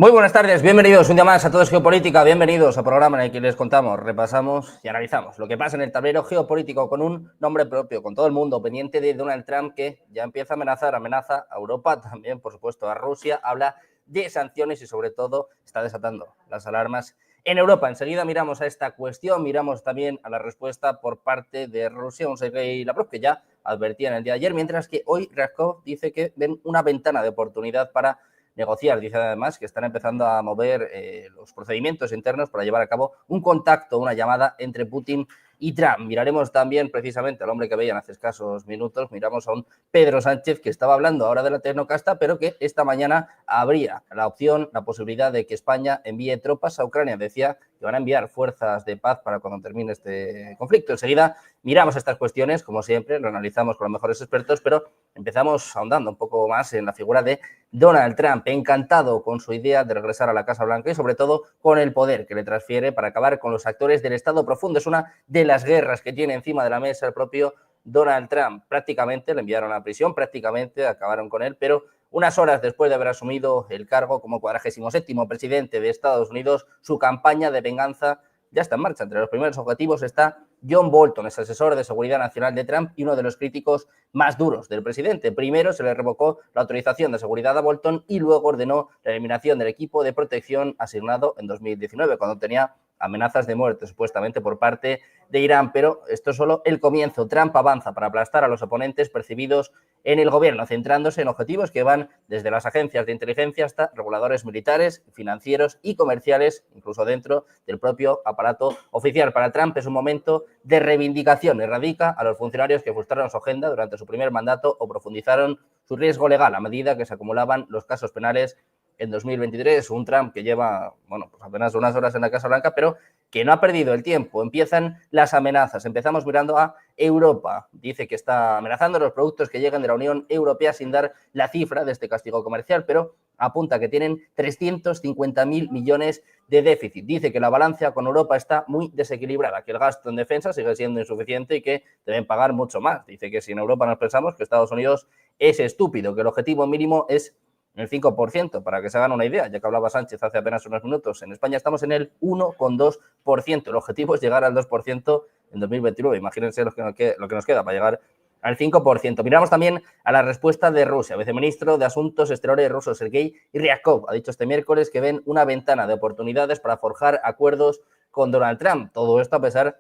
Muy buenas tardes, bienvenidos un día más a Todo es Geopolítica, bienvenidos al programa en el que les contamos, repasamos y analizamos lo que pasa en el tablero geopolítico con un nombre propio, con todo el mundo pendiente de Donald Trump, que ya empieza a amenaza a Europa, también por supuesto a Rusia, habla de sanciones y sobre todo está desatando las alarmas en Europa. Enseguida miramos a esta cuestión, miramos también a la respuesta por parte de Rusia, un Sergei Lavrov que ya advertía en el día de ayer, mientras que hoy Ryabkov dice que ven una ventana de oportunidad para negociar. Dice además que están empezando a mover los procedimientos internos para llevar a cabo un contacto, una llamada entre Putin y Trump. Miraremos también precisamente al hombre que veían hace escasos minutos, miramos a un Pedro Sánchez que estaba hablando ahora de la Tecnocasta, pero que esta mañana habría la opción, la posibilidad de que España envíe tropas a Ucrania. Decía que van a enviar fuerzas de paz para cuando termine este conflicto. Enseguida miramos estas cuestiones, como siempre, lo analizamos con los mejores expertos, pero empezamos ahondando un poco más en la figura de Donald Trump, encantado con su idea de regresar a la Casa Blanca y sobre todo con el poder que le transfiere para acabar con los actores del Estado profundo. Es una de las guerras que tiene encima de la mesa el propio Donald Trump. Prácticamente le enviaron a prisión, prácticamente acabaron con él, pero unas horas después de haber asumido el cargo como 47º presidente de Estados Unidos, su campaña de venganza ya está en marcha. Entre los primeros objetivos está John Bolton, es asesor de seguridad nacional de Trump y uno de los críticos más duros del presidente. Primero se le revocó la autorización de seguridad a Bolton y luego ordenó la eliminación del equipo de protección asignado en 2019, cuando tenía amenazas de muerte supuestamente por parte de Irán. Pero esto es solo el comienzo. Trump avanza para aplastar a los oponentes percibidos en el gobierno, centrándose en objetivos que van desde las agencias de inteligencia hasta reguladores militares, financieros y comerciales, incluso dentro del propio aparato oficial. Para Trump es un momento de reivindicación. Erradica a los funcionarios que frustraron su agenda durante su primer mandato o profundizaron su riesgo legal a medida que se acumulaban los casos penales en 2023. Un Trump que lleva, bueno, pues apenas unas horas en la Casa Blanca, pero que no ha perdido el tiempo. Empiezan las amenazas. Empezamos mirando a Europa. Dice que está amenazando los productos que llegan de la Unión Europea sin dar la cifra de este castigo comercial, pero apunta que tienen 350.000 millones de déficit. Dice que la balanza con Europa está muy desequilibrada, que el gasto en defensa sigue siendo insuficiente y que deben pagar mucho más. Dice que si en Europa nos pensamos que Estados Unidos es estúpido, que el objetivo mínimo es el 5%, para que se hagan una idea, ya que hablaba Sánchez hace apenas unos minutos. En España estamos en el 1,2%. El objetivo es llegar al 2% en 2029. Imagínense lo que nos queda para llegar al 5%. Miramos también a la respuesta de Rusia. El viceministro de Asuntos Exteriores ruso, Sergei Ryabkov, ha dicho este miércoles que ven una ventana de oportunidades para forjar acuerdos con Donald Trump. Todo esto a pesar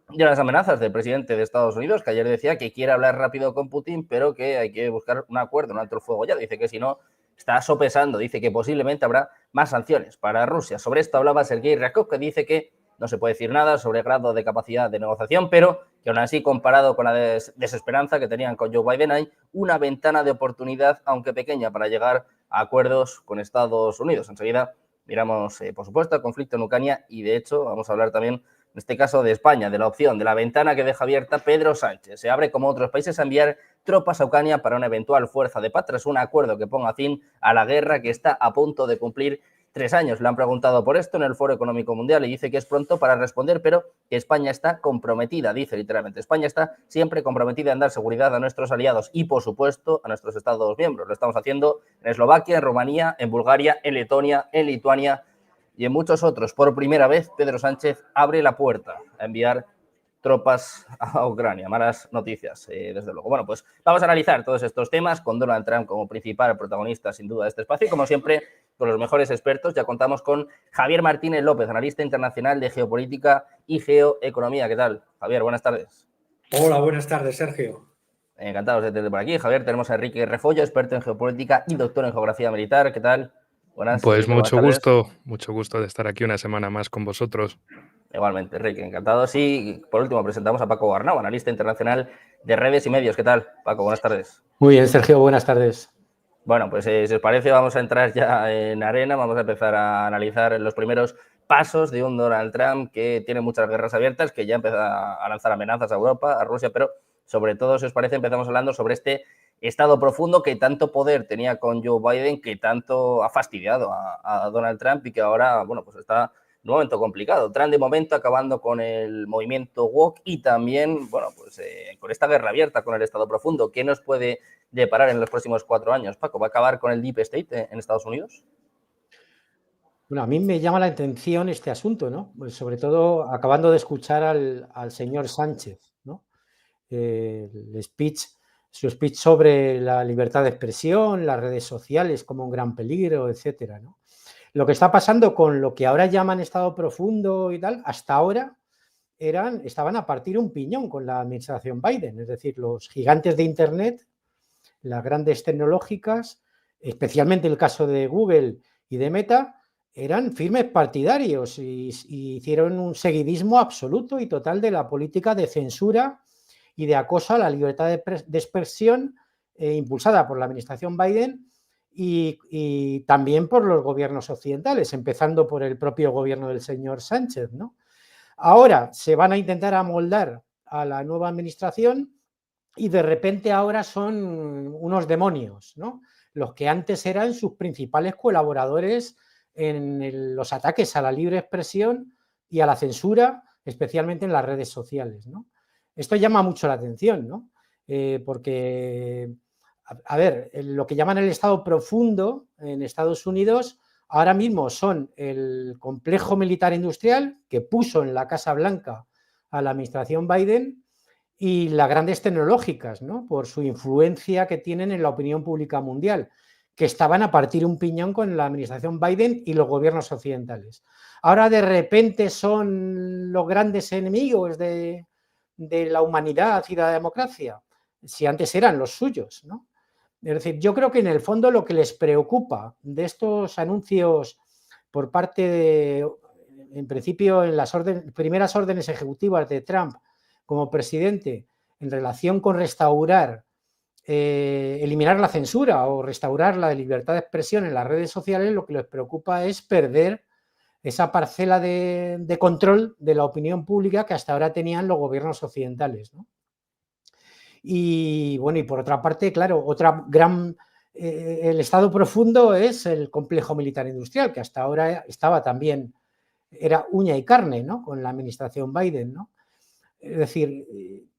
de las amenazas del presidente de Estados Unidos, que ayer decía que quiere hablar rápido con Putin, pero que hay que buscar un acuerdo, un alto el fuego ya. Dice que si no, está sopesando. Dice que posiblemente habrá más sanciones para Rusia. Sobre esto hablaba Sergei Ryabkov, que dice que no se puede decir nada sobre el grado de capacidad de negociación, pero que aún así, comparado con la desesperanza que tenían con Joe Biden, hay una ventana de oportunidad, aunque pequeña, para llegar a acuerdos con Estados Unidos. Enseguida miramos, por supuesto, el conflicto en Ucrania y, de hecho, vamos a hablar también, en este caso, de España, de la opción, de la ventana que deja abierta Pedro Sánchez. Se abre, como otros países, a enviar tropas a Ucrania para una eventual fuerza de paz tras un acuerdo que ponga fin a la guerra que está a punto de cumplir 3 años. Le han preguntado por esto en el Foro Económico Mundial y dice que es pronto para responder, pero que España está comprometida, dice literalmente. España está siempre comprometida en dar seguridad a nuestros aliados y, por supuesto, a nuestros Estados miembros. Lo estamos haciendo en Eslovaquia, en Rumanía, en Bulgaria, en Letonia, en Lituania y en muchos otros. Por primera vez, Pedro Sánchez abre la puerta a enviar tropas a Ucrania. Malas noticias, desde luego. Bueno, pues vamos a analizar todos estos temas con Donald Trump como principal protagonista, sin duda, de este espacio. Y como siempre, con los mejores expertos, ya contamos con Javier Martínez López, analista internacional de geopolítica y geoeconomía. ¿Qué tal, Javier? Buenas tardes. Hola, buenas tardes, Sergio. Encantados de tenerte por aquí. Javier, tenemos a Enrique Refollo, experto en geopolítica y doctor en geografía militar. ¿Qué tal? Buenas, Pues Enrique, buenas tardes. mucho gusto de estar aquí una semana más con vosotros. Igualmente, Enrique, encantados. Y por último, presentamos a Paco Arnau, analista internacional de redes y medios. ¿Qué tal, Paco? Buenas tardes. Muy bien, Sergio, buenas tardes. Bueno, pues si os parece, vamos a entrar ya en arena, vamos a empezar a analizar los primeros pasos de un Donald Trump que tiene muchas guerras abiertas, que ya empieza a lanzar amenazas a Europa, a Rusia, pero sobre todo, si os parece, empezamos hablando sobre este estado profundo que tanto poder tenía con Joe Biden, que tanto ha fastidiado a Donald Trump y que ahora, bueno, pues está en un momento complicado. Trump, de momento, acabando con el movimiento woke y también, bueno, pues con esta guerra abierta con el estado profundo. ¿Qué nos puede deparar en los próximos 4 años, Paco? ¿Va a acabar con el Deep State en Estados Unidos? Bueno, a mí me llama la atención este asunto, ¿no? Pues sobre todo acabando de escuchar al señor Sánchez, ¿no? El speech, su speech sobre la libertad de expresión, las redes sociales como un gran peligro, etcétera, ¿no? Lo que está pasando con lo que ahora llaman estado profundo y tal, hasta ahora estaban a partir un piñón con la administración Biden, es decir, los gigantes de Internet, las grandes tecnológicas, especialmente el caso de Google y de Meta, eran firmes partidarios y hicieron un seguidismo absoluto y total de la política de censura y de acoso a la libertad de expresión impulsada por la administración Biden y también por los gobiernos occidentales, empezando por el propio gobierno del señor Sánchez, ¿no? Ahora se van a intentar amoldar a la nueva administración y de repente ahora son unos demonios, ¿no? Los que antes eran sus principales colaboradores en los ataques a la libre expresión y a la censura, especialmente en las redes sociales, ¿no? Esto llama mucho la atención, ¿no? Porque, a ver, lo que llaman el Estado profundo en Estados Unidos ahora mismo son el complejo militar industrial que puso en la Casa Blanca a la administración Biden y las grandes tecnológicas, ¿no? Por su influencia que tienen en la opinión pública mundial, que estaban a partir un piñón con la administración Biden y los gobiernos occidentales. Ahora de repente son los grandes enemigos de la humanidad y la democracia, si antes eran los suyos, ¿no? Es decir, yo creo que en el fondo lo que les preocupa de estos anuncios por parte de, en principio, en las primeras órdenes ejecutivas de Trump como presidente en relación con restaurar, eliminar la censura o restaurar la libertad de expresión en las redes sociales, lo que les preocupa es perder esa parcela de control de la opinión pública que hasta ahora tenían los gobiernos occidentales, ¿no? Y bueno, y por otra parte, claro, otra gran, el estado profundo es el complejo militar industrial, que hasta ahora estaba también, era uña y carne, ¿no? Con la administración Biden, ¿no? Es decir,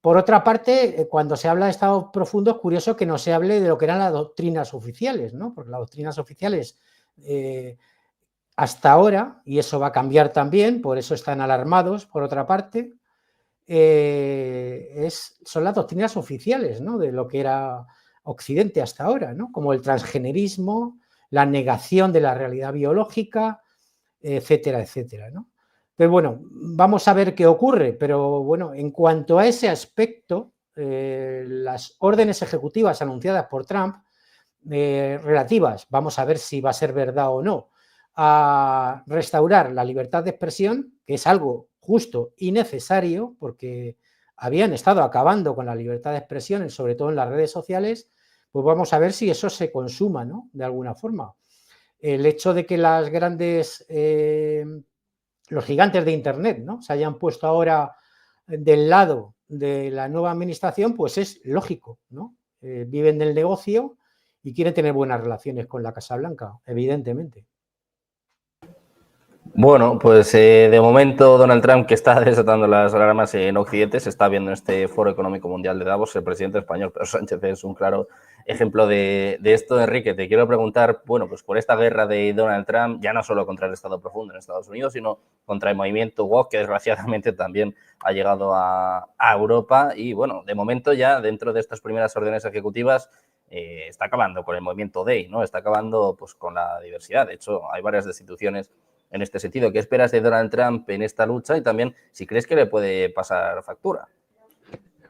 por otra parte, cuando se habla de estado profundo es curioso que no se hable de lo que eran las doctrinas oficiales, ¿no? Porque las doctrinas oficiales hasta ahora, y eso va a cambiar también, por eso están alarmados, por otra parte, son las doctrinas oficiales, ¿no? De lo que era Occidente hasta ahora, ¿no? Como el transgenerismo, la negación de la realidad biológica, etcétera, etcétera, ¿no? Pero bueno, vamos a ver qué ocurre, pero bueno, en cuanto a ese aspecto, las órdenes ejecutivas anunciadas por Trump, relativas, vamos a ver si va a ser verdad o no, a restaurar la libertad de expresión, que es algo justo y necesario, porque habían estado acabando con la libertad de expresión, sobre todo en las redes sociales, pues vamos a ver si eso se consuma, ¿no? De alguna forma. El hecho de que las grandes, los gigantes de Internet, ¿no? Se hayan puesto ahora del lado de la nueva administración, pues es lógico, ¿no? Viven del negocio y quieren tener buenas relaciones con la Casa Blanca, evidentemente. Bueno, pues de momento Donald Trump, que está desatando las alarmas en Occidente, se está viendo en este Foro Económico Mundial de Davos. El presidente español, Pedro Sánchez, es un claro ejemplo de esto. Enrique, te quiero preguntar, bueno, pues por esta guerra de Donald Trump, ya no solo contra el Estado profundo en Estados Unidos, sino contra el movimiento woke, que desgraciadamente también ha llegado a Europa. Y bueno, de momento ya dentro de estas primeras órdenes ejecutivas, está acabando con el movimiento DEI, ¿no? Está acabando pues con la diversidad. De hecho, hay varias destituciones en este sentido. ¿Qué esperas de Donald Trump en esta lucha? Y también si crees que le puede pasar factura.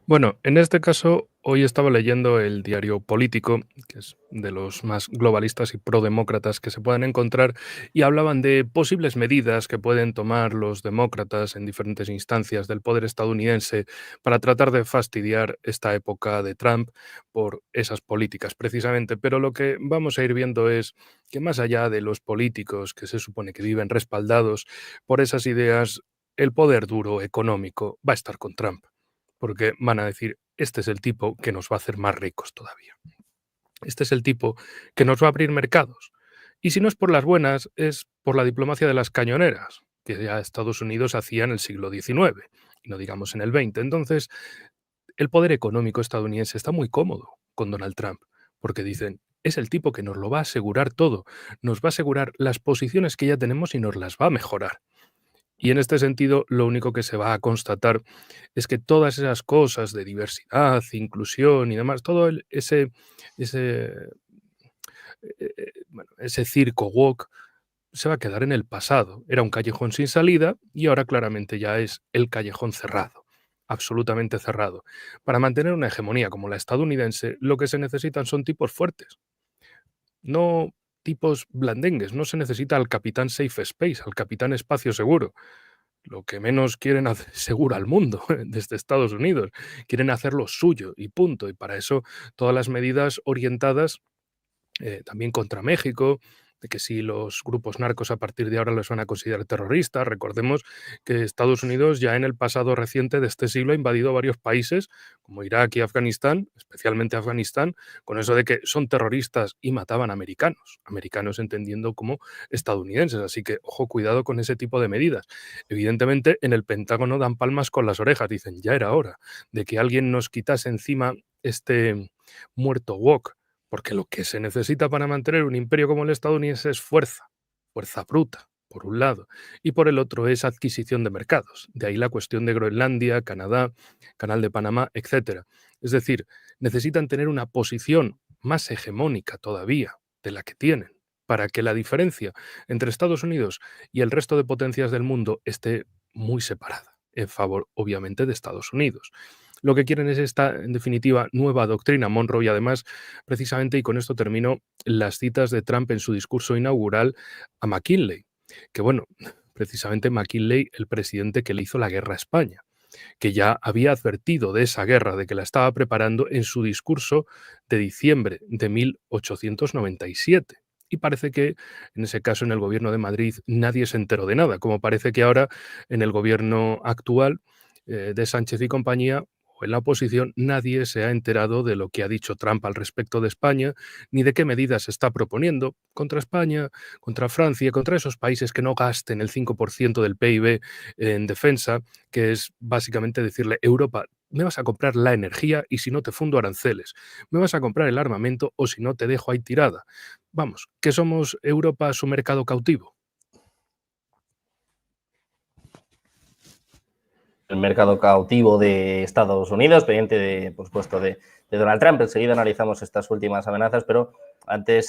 Bueno, en este caso, hoy estaba leyendo el diario Político, que es de los más globalistas y prodemócratas que se puedan encontrar, y hablaban de posibles medidas que pueden tomar los demócratas en diferentes instancias del poder estadounidense para tratar de fastidiar esta época de Trump por esas políticas, precisamente. Pero lo que vamos a ir viendo es que más allá de los políticos que se supone que viven respaldados por esas ideas, el poder duro económico va a estar con Trump, porque van a decir, este es el tipo que nos va a hacer más ricos todavía. Este es el tipo que nos va a abrir mercados. Y si no es por las buenas, es por la diplomacia de las cañoneras, que ya Estados Unidos hacía en el siglo XIX, y no digamos en el XX. Entonces, el poder económico estadounidense está muy cómodo con Donald Trump, porque dicen, es el tipo que nos lo va a asegurar todo, nos va a asegurar las posiciones que ya tenemos y nos las va a mejorar. Y en este sentido, lo único que se va a constatar es que todas esas cosas de diversidad, inclusión y demás, ese, ese circo woke se va a quedar en el pasado. Era un callejón sin salida y ahora claramente ya es el callejón cerrado, absolutamente cerrado. Para mantener una hegemonía como la estadounidense, lo que se necesitan son tipos fuertes, no tipos blandengues. No se necesita al capitán Safe Space, al capitán espacio seguro. Lo que menos quieren hacer seguro al mundo desde Estados Unidos. Quieren hacerlo suyo y punto. Y para eso todas las medidas orientadas también contra México, de que si los grupos narcos a partir de ahora los van a considerar terroristas. Recordemos que Estados Unidos ya en el pasado reciente de este siglo ha invadido varios países como Irak y Afganistán, especialmente Afganistán, con eso de que son terroristas y mataban americanos, americanos entendiendo como estadounidenses. Así que, ojo, cuidado con ese tipo de medidas. Evidentemente, en el Pentágono dan palmas con las orejas, dicen, ya era hora de que alguien nos quitase encima este muerto woke, porque lo que se necesita para mantener un imperio como el estadounidense es fuerza, fuerza bruta, por un lado, y por el otro es adquisición de mercados. De ahí la cuestión de Groenlandia, Canadá, Canal de Panamá, etc. Es decir, necesitan tener una posición más hegemónica todavía de la que tienen, para que la diferencia entre Estados Unidos y el resto de potencias del mundo esté muy separada, en favor, obviamente, de Estados Unidos. Lo que quieren es esta, en definitiva, nueva doctrina Monroe y además, precisamente, y con esto termino, las citas de Trump en su discurso inaugural a McKinley, que bueno, precisamente McKinley, el presidente que le hizo la guerra a España, que ya había advertido de esa guerra, de que la estaba preparando en su discurso de diciembre de 1897. Y parece que en ese caso en el gobierno de Madrid nadie se enteró de nada, como parece que ahora en el gobierno actual de Sánchez y compañía o en la oposición nadie se ha enterado de lo que ha dicho Trump al respecto de España, ni de qué medidas se está proponiendo contra España, contra Francia, contra esos países que no gasten el 5% del PIB en defensa, que es básicamente decirle, Europa, me vas a comprar la energía y si no te fundo aranceles, me vas a comprar el armamento o si no te dejo ahí tirada. Vamos, que somos Europa su mercado cautivo. El mercado cautivo de Estados Unidos, pendiente de, por supuesto, de Donald Trump. Enseguida analizamos estas últimas amenazas, pero antes,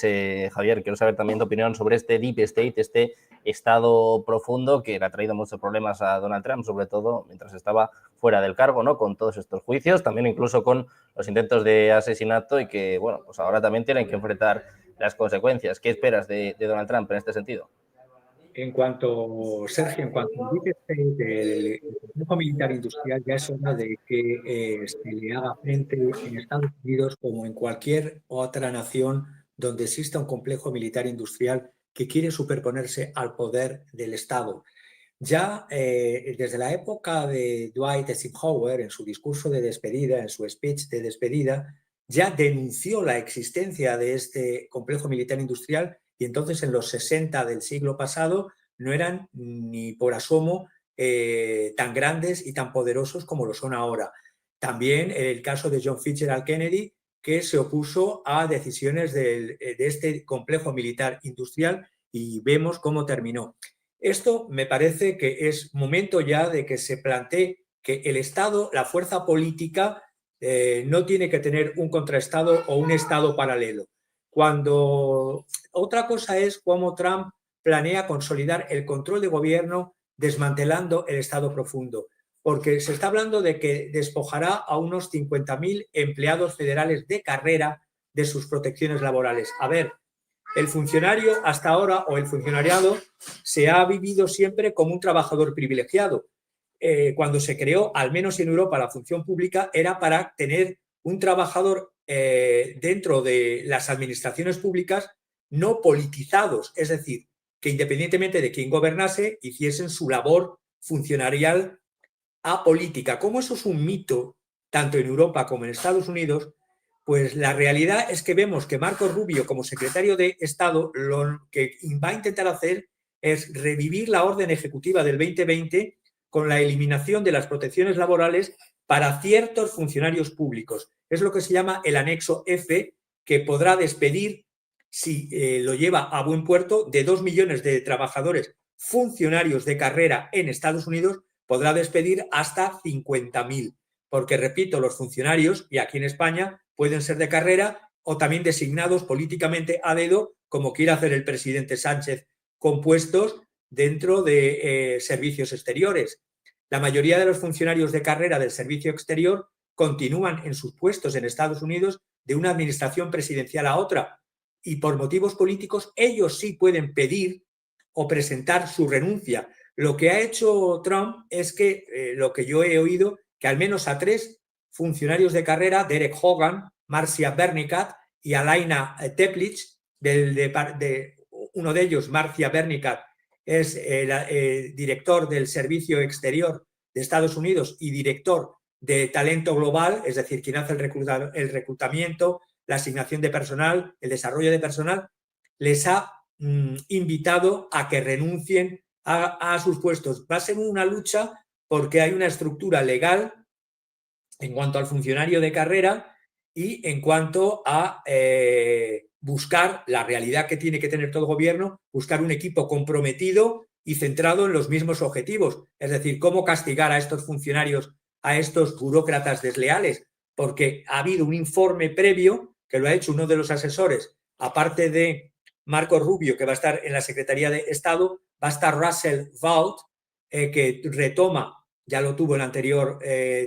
Javier, quiero saber también tu opinión sobre este Deep State, este estado profundo que le ha traído muchos problemas a Donald Trump, sobre todo mientras estaba fuera del cargo, ¿no? Con todos estos juicios, también incluso con los intentos de asesinato y que, bueno, pues ahora también tienen que enfrentar las consecuencias. ¿Qué esperas de Donald Trump en este sentido? Sergio, en cuanto al Deep State del complejo militar industrial, ya es hora de que se le haga frente en Estados Unidos como en cualquier otra nación donde exista un complejo militar industrial que quiere superponerse al poder del Estado. Ya desde la época de Dwight Eisenhower, en su discurso de despedida, en su speech de despedida, ya denunció la existencia de este complejo militar industrial y entonces en los 60 del siglo pasado no eran ni por asomo tan grandes y tan poderosos como lo son ahora. También el caso de John Fitzgerald Kennedy, que se opuso a decisiones de este complejo militar industrial y vemos cómo terminó. Esto me parece que es momento ya de que se plantee que el Estado, la fuerza política, no tiene que tener un contraestado o un Estado paralelo. Cuando otra cosa es cómo Trump planea consolidar el control de gobierno desmantelando el Estado profundo, porque se está hablando de que despojará a unos 50.000 empleados federales de carrera de sus protecciones laborales. A ver, el funcionario hasta ahora o el funcionariado se ha vivido siempre como un trabajador privilegiado. Cuando se creó, al menos en Europa, la función pública era para tener un trabajador dentro de las administraciones públicas no politizados, es decir, que independientemente de quién gobernase, hiciesen su labor funcionarial apolítica. Como eso es un mito, tanto en Europa como en Estados Unidos, pues la realidad es que vemos que Marco Rubio, como secretario de Estado, lo que va a intentar hacer es revivir la orden ejecutiva del 2020 con la eliminación de las protecciones laborales para ciertos funcionarios públicos. Es lo que se llama el anexo F, que podrá despedir si lo lleva a buen puerto, de 2 millones de trabajadores funcionarios de carrera en Estados Unidos, podrá despedir hasta 50.000. Porque, repito, los funcionarios, y aquí en España, pueden ser de carrera o también designados políticamente a dedo, como quiere hacer el presidente Sánchez, con puestos dentro de servicios exteriores. La mayoría de los funcionarios de carrera del servicio exterior continúan en sus puestos en Estados Unidos de una administración presidencial a otra, y por motivos políticos ellos sí pueden pedir o presentar su renuncia. Lo que ha hecho Trump es que, lo que yo he oído, que al menos a 3 funcionarios de carrera, Derek Hogan, Marcia Bernicat y Alaina Teplich, uno de ellos, Marcia Bernicat, es el director del Servicio Exterior de Estados Unidos y director de talento global, es decir, quien hace el reclutamiento, la asignación de personal, el desarrollo de personal, les ha invitado a que renuncien a sus puestos. Va a ser una lucha porque hay una estructura legal en cuanto al funcionario de carrera y en cuanto a buscar la realidad que tiene que tener todo gobierno, buscar un equipo comprometido y centrado en los mismos objetivos. Es decir, cómo castigar a estos funcionarios, a estos burócratas desleales, porque ha habido un informe previo que lo ha hecho uno de los asesores, aparte de Marco Rubio, que va a estar en la Secretaría de Estado, va a estar Russell Vought, que retoma, ya lo tuvo el anterior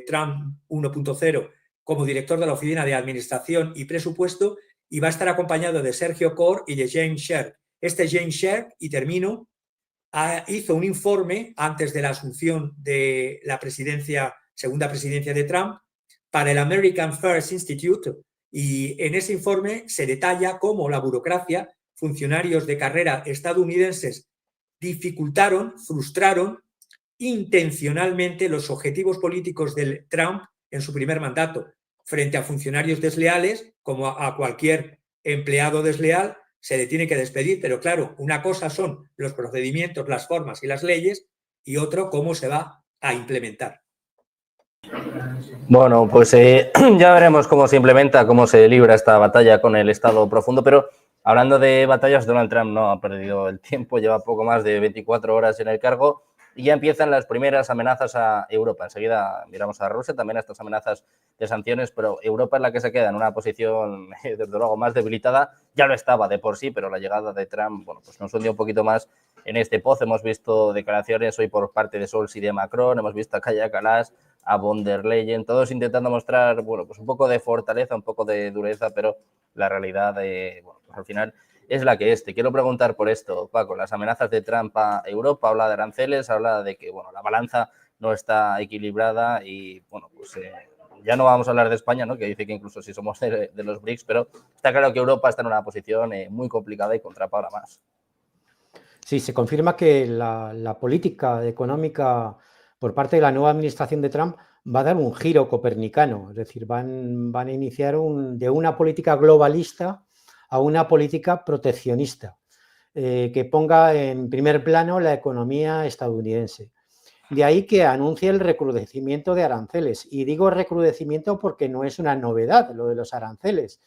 Trump 1.0, como director de la Oficina de Administración y Presupuesto, y va a estar acompañado de Sergio Corr y de James Sherk. Este James Sherk, y termino, hizo un informe antes de la asunción de la segunda presidencia de Trump para el American First Institute, y en ese informe se detalla cómo la burocracia, funcionarios de carrera estadounidenses, dificultaron, frustraron intencionalmente los objetivos políticos de Trump en su primer mandato, frente a funcionarios desleales, como a cualquier empleado desleal se le tiene que despedir, pero claro, una cosa son los procedimientos, las formas y las leyes, y otro cómo se va a implementar. Bueno, pues ya veremos cómo se implementa, cómo se libra esta batalla con el Estado profundo, pero hablando de batallas, Donald Trump no ha perdido el tiempo, lleva poco más de 24 horas en el cargo y ya empiezan las primeras amenazas a Europa. Enseguida miramos a Rusia, también a estas amenazas de sanciones, pero Europa es la que se queda en una posición, desde luego, más debilitada. Ya lo estaba de por sí, pero la llegada de Trump, bueno, pues nos hundió un poquito más en este pozo. Hemos visto declaraciones hoy por parte de Scholz y de Macron, hemos visto a Kaja Kallas, a von der Leyen, todos intentando mostrar, bueno, pues un poco de fortaleza, un poco de dureza, pero la realidad, bueno, pues al final es la que es. Te quiero preguntar por esto, Paco, las amenazas de Trump a Europa, habla de aranceles, habla de que, bueno, la balanza no está equilibrada y, bueno, pues ya no vamos a hablar de España, ¿no?, que dice que incluso si somos de los BRICS, pero está claro que Europa está en una posición muy complicada y con Trump ahora más. Sí, se confirma que la política económica por parte de la nueva administración de Trump va a dar un giro copernicano, es decir, van a iniciar de una política globalista a una política proteccionista, que ponga en primer plano la economía estadounidense. De ahí que anuncie el recrudecimiento de aranceles. Y digo recrudecimiento porque no es una novedad lo de los aranceles.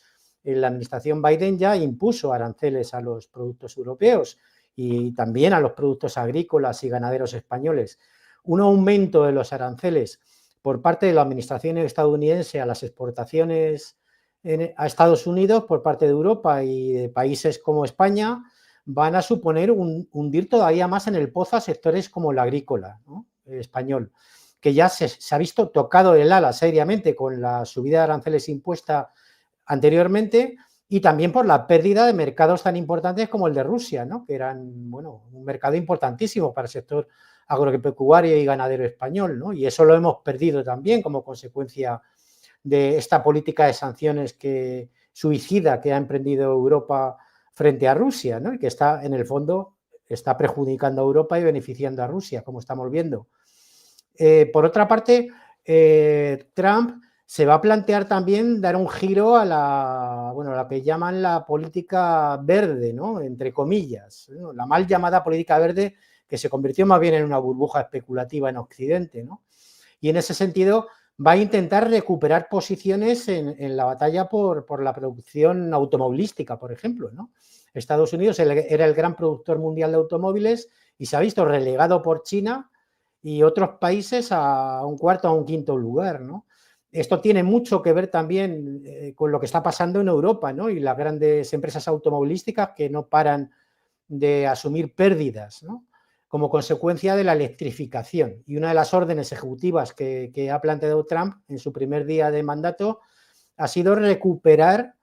La administración Biden ya impuso aranceles a los productos europeos y también a los productos agrícolas y ganaderos españoles. Un aumento de los aranceles por parte de la administración estadounidense a las exportaciones a Estados Unidos por parte de Europa y de países como España van a suponer hundir todavía más en el pozo a sectores como el agrícola, ¿no?, español, que ya se ha visto tocado el ala seriamente con la subida de aranceles impuesta anteriormente y también por la pérdida de mercados tan importantes como el de Rusia, ¿no?, que eran, bueno, un mercado importantísimo para el sector agropecuario y ganadero español, ¿no?, y eso lo hemos perdido también como consecuencia de esta política de sanciones suicida que ha emprendido Europa frente a Rusia, ¿no?, y que está, en el fondo, está perjudicando a Europa y beneficiando a Rusia, como estamos viendo. Por otra parte, Trump se va a plantear también dar un giro a la que llaman la política verde, ¿no?, entre comillas, ¿no?, la mal llamada política verde, que se convirtió más bien en una burbuja especulativa en Occidente, ¿no? Y en ese sentido va a intentar recuperar posiciones en la batalla por la producción automovilística, por ejemplo, ¿no? Estados Unidos era el gran productor mundial de automóviles y se ha visto relegado por China y otros países a un cuarto, a un quinto lugar, ¿no? Esto tiene mucho que ver también con lo que está pasando en Europa, ¿no? Y las grandes empresas automovilísticas que no paran de asumir pérdidas, ¿no? Como consecuencia de la electrificación. Y una de las órdenes ejecutivas que ha planteado Trump en su primer día de mandato ha sido recuperar,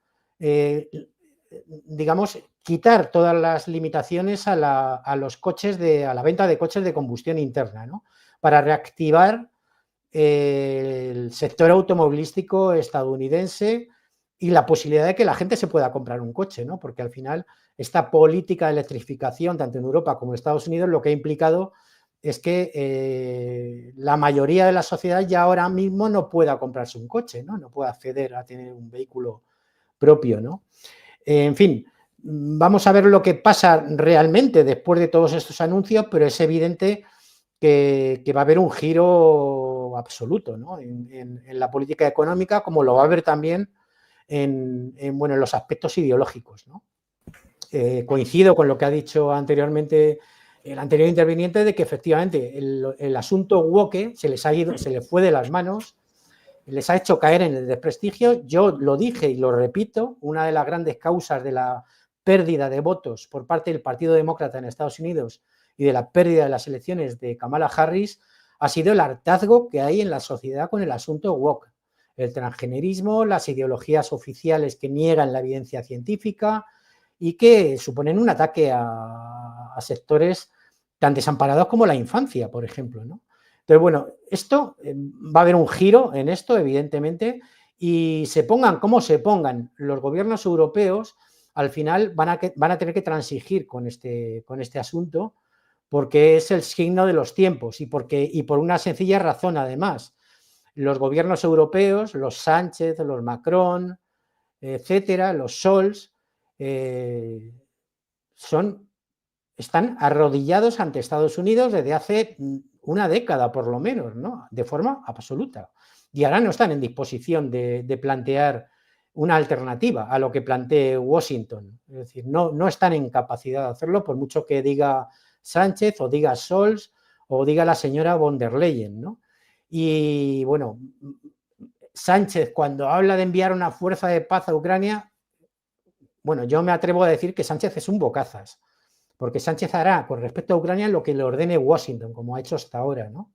digamos, quitar todas las limitaciones a la venta de coches de combustión interna, ¿no? Para reactivar el sector automovilístico estadounidense y la posibilidad de que la gente se pueda comprar un coche, ¿no? Porque al final esta política de electrificación, tanto en Europa como en Estados Unidos, lo que ha implicado es que la mayoría de la sociedad ya ahora mismo no pueda comprarse un coche, ¿no? No puede acceder a tener un vehículo propio, ¿no? En fin, vamos a ver lo que pasa realmente después de todos estos anuncios, pero es evidente que va a haber un giro absoluto, ¿no? en la política económica, como lo va a haber también en los aspectos ideológicos, ¿no? Coincido con lo que ha dicho anteriormente el anterior interviniente de que efectivamente el asunto woke se les fue de las manos, les ha hecho caer en el desprestigio. Yo lo dije y lo repito, una de las grandes causas de la pérdida de votos por parte del Partido Demócrata en Estados Unidos y de la pérdida de las elecciones de Kamala Harris ha sido el hartazgo que hay en la sociedad con el asunto woke. El transgenerismo, las ideologías oficiales que niegan la evidencia científica y que suponen un ataque a sectores tan desamparados como la infancia, por ejemplo, ¿no? Entonces, bueno, esto va a haber un giro en esto, evidentemente, y se pongan como se pongan los gobiernos europeos, al final van a tener que transigir con este asunto, porque es el signo de los tiempos y por una sencilla razón, además. Los gobiernos europeos, los Sánchez, los Macron, etcétera, los Scholz, están arrodillados ante Estados Unidos desde hace una década, por lo menos, ¿no? De forma absoluta. Y ahora no están en disposición de plantear una alternativa a lo que plantee Washington. Es decir, no están en capacidad de hacerlo, por mucho que diga Sánchez o diga Scholz o diga la señora von der Leyen, ¿no? Y bueno, Sánchez, cuando habla de enviar una fuerza de paz a Ucrania, bueno, yo me atrevo a decir que Sánchez es un bocazas, porque Sánchez hará con respecto a Ucrania lo que le ordene Washington, como ha hecho hasta ahora, ¿no?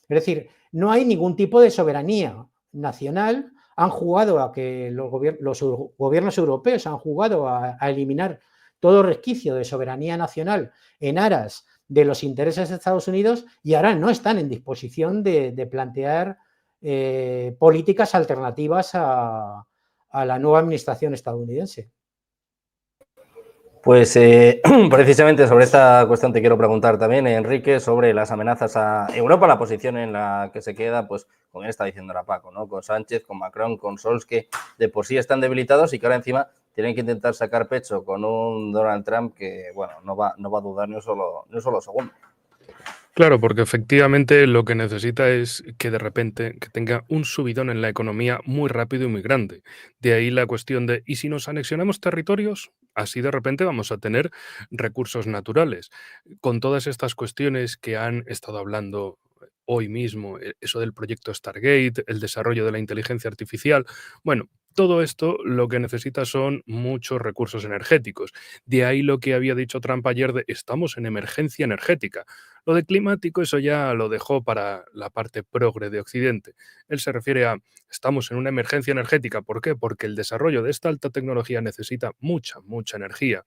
Es decir, no hay ningún tipo de soberanía nacional. Han jugado a que los gobiernos europeos han jugado a eliminar todo resquicio de soberanía nacional en aras de los intereses de Estados Unidos y ahora no están en disposición de plantear políticas alternativas a la nueva administración estadounidense. Pues precisamente sobre esta cuestión te quiero preguntar también, Enrique, sobre las amenazas a Europa, la posición en la que se queda, pues como bien está diciendo ahora Paco, ¿no? Con Sánchez, con Macron, con Scholz, que de por sí están debilitados y que ahora encima tienen que intentar sacar pecho con un Donald Trump que, bueno, no va a dudar ni un solo segundo. Claro, porque efectivamente lo que necesita es que de repente que tenga un subidón en la economía muy rápido y muy grande. De ahí la cuestión de, ¿y si nos anexionamos territorios? Así de repente vamos a tener recursos naturales. Con todas estas cuestiones que han estado hablando hoy mismo, eso del proyecto Stargate, el desarrollo de la inteligencia artificial, bueno, todo esto lo que necesita son muchos recursos energéticos. De ahí lo que había dicho Trump ayer de estamos en emergencia energética. Lo de climático, eso ya lo dejó para la parte progre de Occidente. Él se refiere a, estamos en una emergencia energética. ¿Por qué? Porque el desarrollo de esta alta tecnología necesita mucha energía.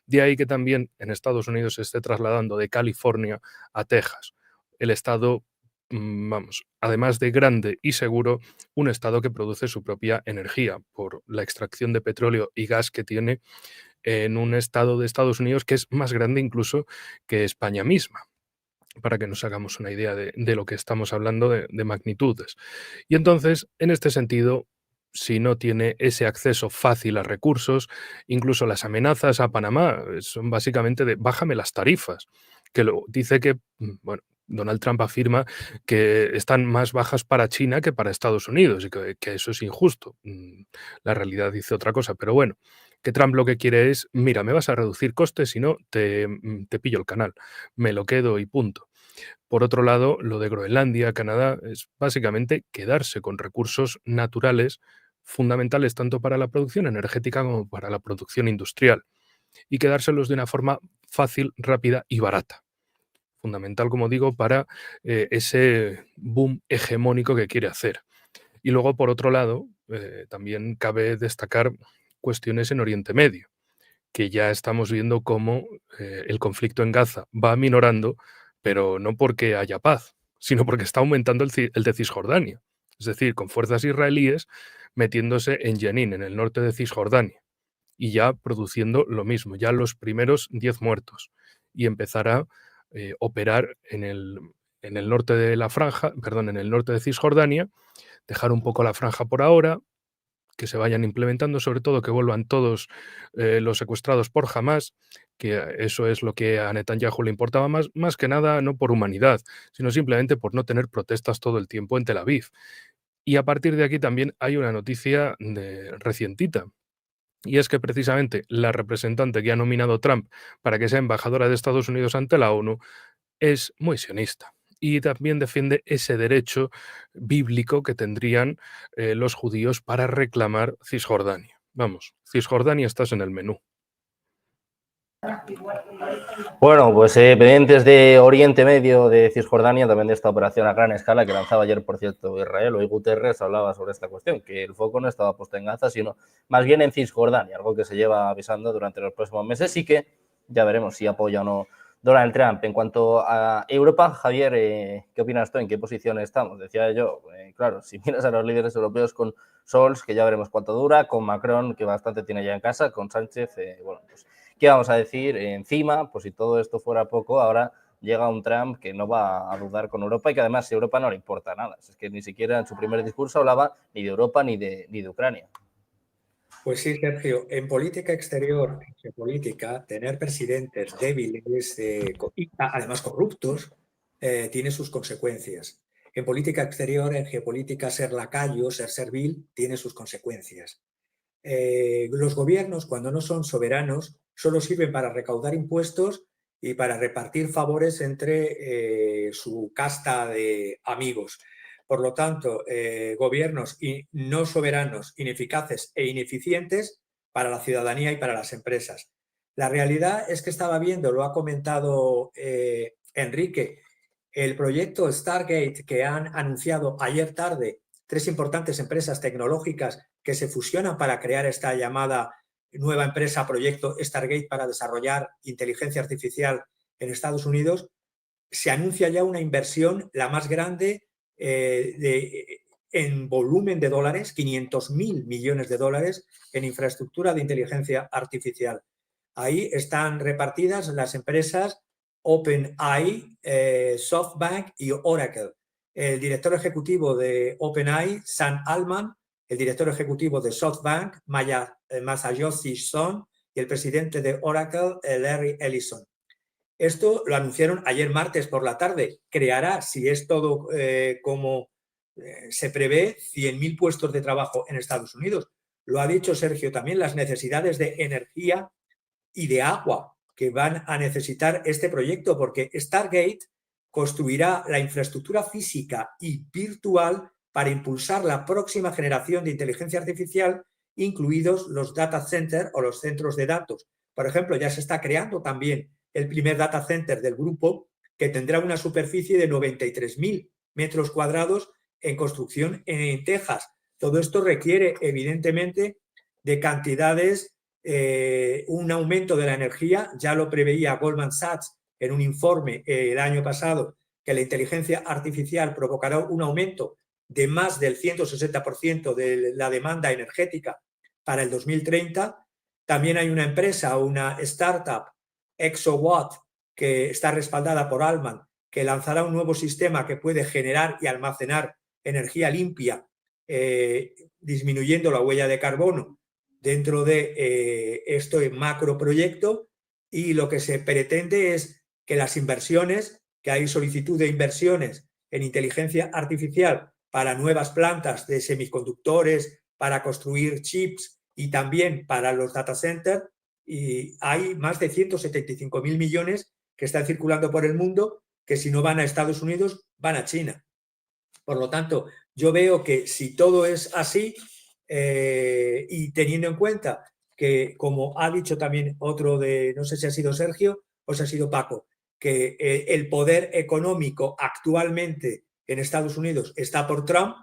De ahí que también en Estados Unidos se esté trasladando de California a Texas. El estado, vamos, además de grande y seguro, un estado que produce su propia energía por la extracción de petróleo y gas que tiene en un estado de Estados Unidos que es más grande incluso que España misma, para que nos hagamos una idea de lo que estamos hablando de magnitudes. Y entonces, en este sentido, si no tiene ese acceso fácil a recursos, incluso las amenazas a Panamá son básicamente de bájame las tarifas, que lo dice que, bueno, Donald Trump afirma que están más bajas para China que para Estados Unidos y que eso es injusto. La realidad dice otra cosa, pero bueno, que Trump lo que quiere es, mira, me vas a reducir costes, si no, te pillo el canal, me lo quedo y punto. Por otro lado, lo de Groenlandia, Canadá, es básicamente quedarse con recursos naturales fundamentales tanto para la producción energética como para la producción industrial y quedárselos de una forma fácil, rápida y barata. Fundamental, como digo, para ese boom hegemónico que quiere hacer. Y luego, por otro lado, también cabe destacar cuestiones en Oriente Medio, que ya estamos viendo cómo el conflicto en Gaza va aminorando, pero no porque haya paz, sino porque está aumentando el de Cisjordania. Es decir, con fuerzas israelíes metiéndose en Jenin, en el norte de Cisjordania, y ya produciendo lo mismo, ya los primeros 10 muertos. Y empezará a operar en el norte de la franja, perdón, en el norte de Cisjordania, dejar un poco la franja por ahora, que se vayan implementando, sobre todo que vuelvan todos los secuestrados por Hamas, que eso es lo que a Netanyahu le importaba más que nada, no por humanidad, sino simplemente por no tener protestas todo el tiempo en Tel Aviv. Y a partir de aquí también hay una noticia recientita, y es que precisamente la representante que ha nominado Trump para que sea embajadora de Estados Unidos ante la ONU es muy sionista y también defiende ese derecho bíblico que tendrían los judíos para reclamar Cisjordania. Vamos, Cisjordania estás en el menú. Bueno, pues pendientes de Oriente Medio, de Cisjordania, también de esta operación a gran escala que lanzaba ayer, por cierto, Israel. Hoy Guterres hablaba sobre esta cuestión, que el foco no estaba puesto en Gaza, sino más bien en Cisjordania, algo que se lleva avisando durante los próximos meses y que ya veremos si apoya o no Donald Trump. En cuanto a Europa, Javier, ¿qué opinas tú? ¿En qué posición estamos? Decía yo, claro, si miras a los líderes europeos con Scholz, que ya veremos cuánto dura, con Macron, que bastante tiene ya en casa, con Sánchez, bueno, pues ¿qué vamos a decir? Encima, pues si todo esto fuera poco, ahora llega un Trump que no va a dudar con Europa y que además a Europa no le importa nada. Es que ni siquiera en su primer discurso hablaba ni de Europa ni de Ucrania. Pues sí, Sergio, en política exterior, en geopolítica, tener presidentes débiles y además corruptos tiene sus consecuencias. En política exterior, en geopolítica, ser lacayo, ser servil, tiene sus consecuencias. Los gobiernos, cuando no son soberanos, solo sirven para recaudar impuestos y para repartir favores entre su casta de amigos. Por lo tanto, gobiernos no soberanos, ineficaces e ineficientes para la ciudadanía y para las empresas. La realidad es que estaba viendo, lo ha comentado Enrique, el proyecto Stargate que han anunciado ayer tarde 3 importantes empresas tecnológicas que se fusionan para crear esta llamada nueva empresa, proyecto Stargate, para desarrollar inteligencia artificial en Estados Unidos, se anuncia ya una inversión, la más grande en volumen de dólares, 500.000 millones de dólares en infraestructura de inteligencia artificial. Ahí están repartidas las empresas OpenAI, SoftBank y Oracle. El director ejecutivo de OpenAI, Sam Altman, el director ejecutivo de SoftBank, Masayoshi Son, y el presidente de Oracle, Larry Ellison. Esto lo anunciaron ayer martes por la tarde. Creará, si es todo como se prevé, 100.000 puestos de trabajo en Estados Unidos. Lo ha dicho Sergio también, las necesidades de energía y de agua que van a necesitar este proyecto, porque Stargate construirá la infraestructura física y virtual para impulsar la próxima generación de inteligencia artificial, incluidos los data centers o los centros de datos. Por ejemplo, ya se está creando también el primer data center del grupo, que tendrá una superficie de 93.000 metros cuadrados en construcción en Texas. Todo esto requiere, evidentemente, de cantidades, un aumento de la energía. Ya lo preveía Goldman Sachs en un informe el año pasado, que la inteligencia artificial provocará un aumento de más del 160% de la demanda energética para el 2030. También hay una empresa, una startup, ExoWatt, que está respaldada por Altman, que lanzará un nuevo sistema que puede generar y almacenar energía limpia, disminuyendo la huella de carbono dentro de este macroproyecto, y lo que se pretende es que las inversiones que hay solicitud de inversiones en inteligencia artificial para nuevas plantas de semiconductores, para construir chips y también para los data centers, y hay más de 175.000 millones que están circulando por el mundo, que si no van a Estados Unidos, van a China. Por lo tanto, yo veo que si todo es así, y teniendo en cuenta que, como ha dicho también otro de, no sé si ha sido Sergio o si ha sido Paco, que el poder económico actualmente en Estados Unidos está por Trump,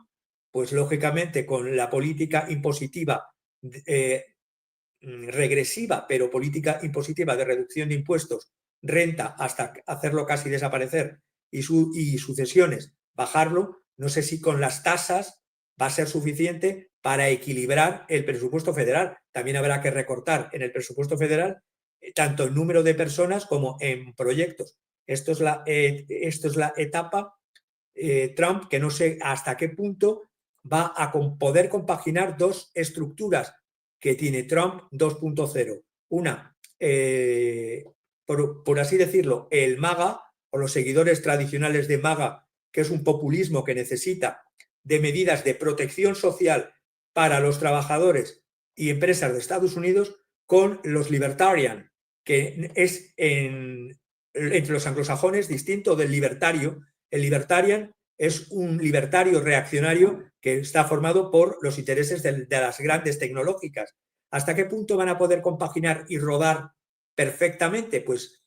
pues lógicamente con la política impositiva regresiva, pero política impositiva de reducción de impuestos, renta, hasta hacerlo casi desaparecer, y sucesiones, bajarlo, no sé si con las tasas va a ser suficiente para equilibrar el presupuesto federal. También habrá que recortar en el presupuesto federal tanto en número de personas como en proyectos. Esto es la etapa Trump, que no sé hasta qué punto va a poder compaginar dos estructuras que tiene Trump 2.0. Una, por así decirlo, el MAGA o los seguidores tradicionales de MAGA, que es un populismo que necesita de medidas de protección social para los trabajadores y empresas de Estados Unidos, con los libertarian, que es entre los anglosajones distinto del libertario. El libertarian es un libertario reaccionario que está formado por los intereses de las grandes tecnológicas. ¿Hasta qué punto van a poder compaginar y rodar perfectamente? Pues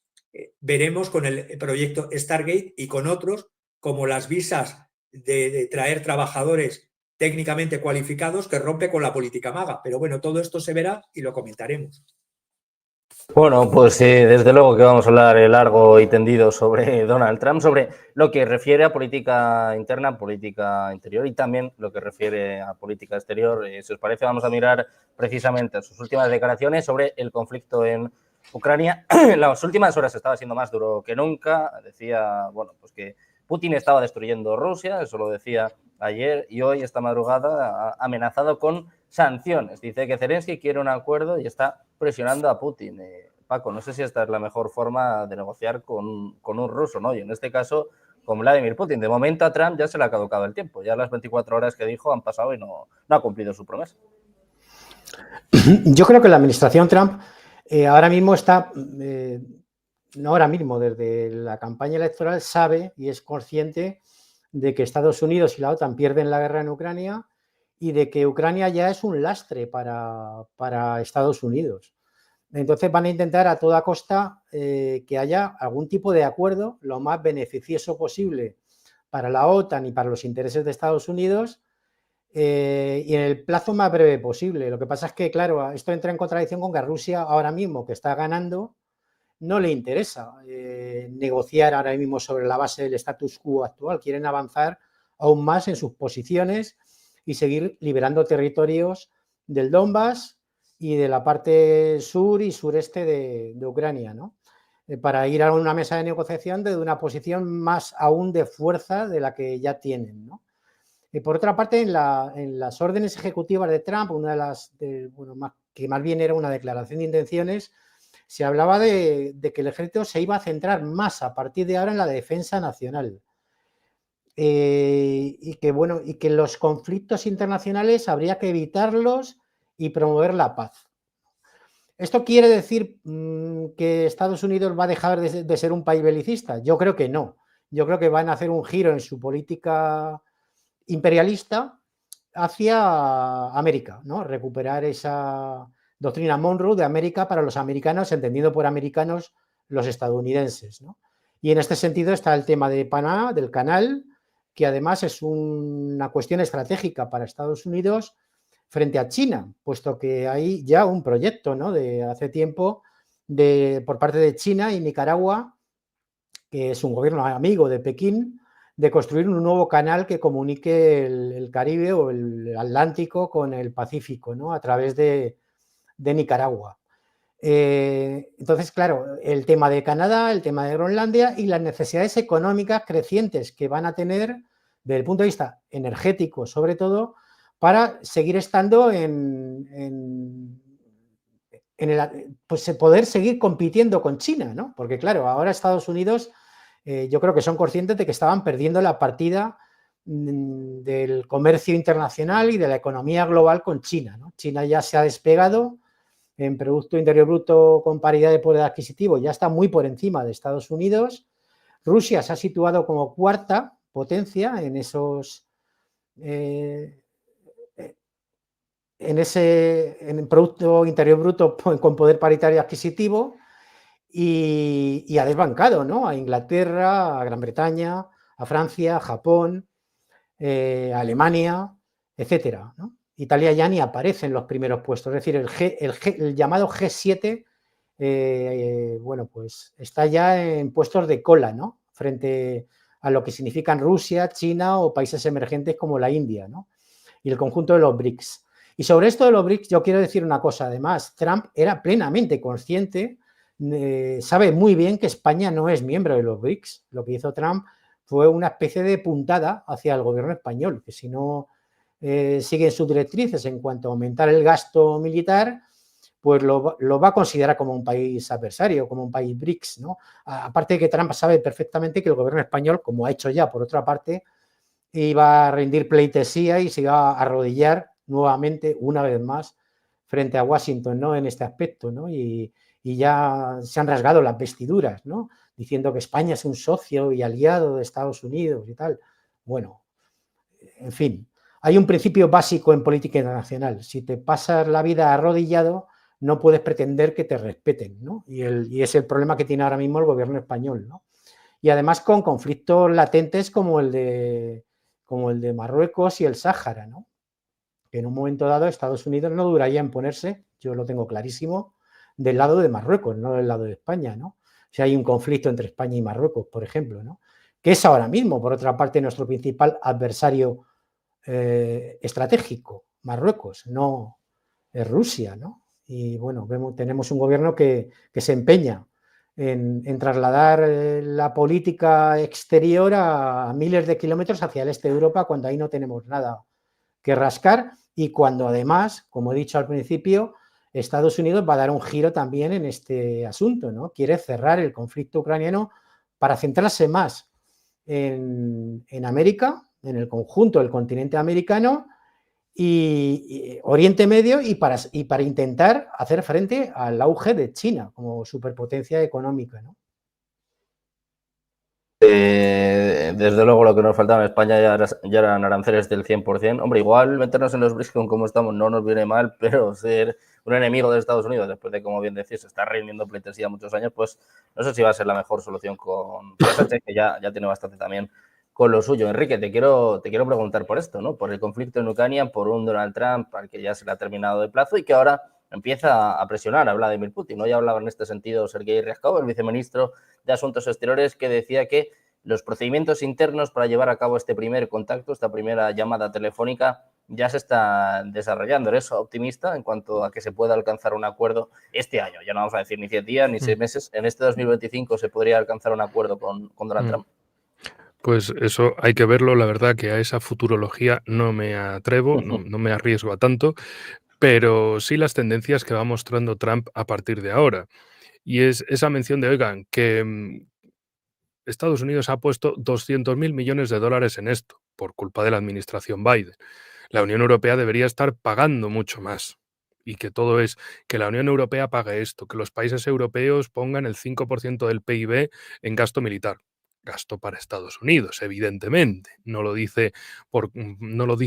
veremos con el proyecto Stargate y con otros, como las visas de traer trabajadores técnicamente cualificados, que rompe con la política MAGA. Pero bueno, todo esto se verá y lo comentaremos. Bueno, pues desde luego que vamos a hablar largo y tendido sobre Donald Trump, sobre lo que refiere a política interna, política interior y también lo que refiere a política exterior. Si os parece, vamos a mirar precisamente sus últimas declaraciones sobre el conflicto en Ucrania. En las últimas horas estaba siendo más duro que nunca. Decía, bueno, pues que Putin estaba destruyendo Rusia, eso lo decía ayer, y hoy, esta madrugada, ha amenazado con sanciones. Dice que Zelensky quiere un acuerdo y está presionando a Putin. Paco, no sé si esta es la mejor forma de negociar con un ruso, ¿no? Y en este caso, con Vladimir Putin. De momento a Trump ya se le ha caducado el tiempo. Ya las 24 horas que dijo han pasado y no ha cumplido su promesa. Yo creo que la administración Trump ahora mismo está, no ahora mismo, desde la campaña electoral sabe y es consciente de que Estados Unidos y la OTAN pierden la guerra en Ucrania y de que Ucrania ya es un lastre para Estados Unidos. Entonces van a intentar a toda costa que haya algún tipo de acuerdo lo más beneficioso posible para la OTAN y para los intereses de Estados Unidos y en el plazo más breve posible. Lo que pasa es que, claro, esto entra en contradicción con que a Rusia ahora mismo, que está ganando, no le interesa negociar ahora mismo sobre la base del status quo actual. Quieren avanzar aún más en sus posiciones y seguir liberando territorios del Donbass y de la parte sur y sureste de Ucrania, ¿no? Para ir a una mesa de negociación desde una posición más aún de fuerza de la que ya tienen, ¿no? Y por otra parte, en las órdenes ejecutivas de Trump, una de las, que más bien era una declaración de intenciones, se hablaba de que el ejército se iba a centrar más a partir de ahora en la defensa nacional. Y que los conflictos internacionales habría que evitarlos y promover la paz. ¿Esto quiere decir que Estados Unidos va a dejar de ser un país belicista? Yo creo que no. Yo creo que van a hacer un giro en su política imperialista hacia América, ¿no? Recuperar esa doctrina Monroe de América para los americanos, entendiendo por americanos los estadounidenses, ¿no? Y en este sentido está el tema de Panamá, del canal, que además es una cuestión estratégica para Estados Unidos frente a China, puesto que hay ya un proyecto, ¿no? De hace tiempo por parte de China y Nicaragua, que es un gobierno amigo de Pekín, de construir un nuevo canal que comunique el Caribe o el Atlántico con el Pacífico, ¿no? A través de Nicaragua. Entonces, claro, el tema de Canadá, el tema de Groenlandia y las necesidades económicas crecientes que van a tener desde el punto de vista energético, sobre todo, para seguir estando pues poder seguir compitiendo con China, ¿no? Porque, claro, ahora Estados Unidos yo creo que son conscientes de que estaban perdiendo la partida del comercio internacional y de la economía global con China, ¿no? China ya se ha despegado en Producto Interior Bruto con paridad de poder adquisitivo, ya está muy por encima de Estados Unidos. Rusia se ha situado como cuarta potencia en esos en el Producto Interior Bruto con poder paritario adquisitivo y ha desbancado, ¿no?, a Inglaterra, a Gran Bretaña, a Francia, a Japón, a Alemania, etcétera, ¿no? Italia ya ni aparece en los primeros puestos, es decir, el llamado G7, bueno, pues está ya en puestos de cola, ¿no?, frente a lo que significan Rusia, China o países emergentes como la India, ¿no?, y el conjunto de los BRICS. Y sobre esto de los BRICS yo quiero decir una cosa, además, Trump era plenamente consciente, sabe muy bien que España no es miembro de los BRICS. Lo que hizo Trump fue una especie de puntada hacia el gobierno español, que si no siguen sus directrices en cuanto a aumentar el gasto militar, pues lo va a considerar como un país adversario, como un país BRICS, ¿no? Aparte de que Trump sabe perfectamente que el gobierno español, como ha hecho ya por otra parte, iba a rendir pleitesía y se iba a arrodillar nuevamente, una vez más, frente a Washington, ¿no?, en este aspecto, ¿no? Y ya se han rasgado las vestiduras, ¿no?, diciendo que España es un socio y aliado de Estados Unidos y tal. Bueno, en fin, hay un principio básico en política internacional. Si te pasas la vida arrodillado, no puedes pretender que te respeten, ¿no? Y es el problema que tiene ahora mismo el gobierno español, ¿no? Y además con conflictos latentes como el de Marruecos y el Sáhara, ¿no?, que en un momento dado Estados Unidos no duraría en ponerse, yo lo tengo clarísimo, del lado de Marruecos, no del lado de España, ¿no? Si hay un conflicto entre España y Marruecos, por ejemplo, ¿no?, que es ahora mismo, por otra parte, nuestro principal adversario estratégico, Marruecos, no es Rusia, ¿no? Y bueno, tenemos un gobierno que se empeña en trasladar la política exterior a miles de kilómetros hacia el este de Europa, cuando ahí no tenemos nada que rascar y cuando además, como he dicho al principio, Estados Unidos va a dar un giro también en este asunto, ¿no? Quiere cerrar el conflicto ucraniano para centrarse más en América, en el conjunto del continente americano y Oriente Medio y para intentar hacer frente al auge de China como superpotencia económica, ¿no? Desde luego lo que nos faltaba en España ya eran aranceles del 100%. Hombre, igual meternos en los BRICS como estamos no nos viene mal, pero ser un enemigo de Estados Unidos, después de, como bien decís, se está rindiendo pleitesía muchos años, pues no sé si va a ser la mejor solución con Sánchez, que ya tiene bastante también con lo suyo. Enrique, te quiero preguntar por esto, ¿no? Por el conflicto en Ucrania, por un Donald Trump al que ya se le ha terminado de plazo y que ahora empieza a presionar a Vladimir Putin. Hoy hablaba en este sentido Sergei Ryabkov, el viceministro de Asuntos Exteriores, que decía que los procedimientos internos para llevar a cabo este primer contacto, esta primera llamada telefónica, ya se están desarrollando. ¿Eres optimista en cuanto a que se pueda alcanzar un acuerdo este año? Ya no vamos a decir ni 10 días ni 6 meses. ¿En este 2025 se podría alcanzar un acuerdo con Donald Trump? Pues eso hay que verlo. La verdad que a esa futurología no me atrevo, no me arriesgo a tanto, pero sí las tendencias que va mostrando Trump a partir de ahora. Y es esa mención de, oigan, que Estados Unidos ha puesto 200.000 millones de dólares en esto por culpa de la administración Biden. La Unión Europea debería estar pagando mucho más. Y que todo es que la Unión Europea pague esto, que los países europeos pongan el 5% del PIB en gasto militar. Gasto para Estados Unidos, evidentemente. No lo dice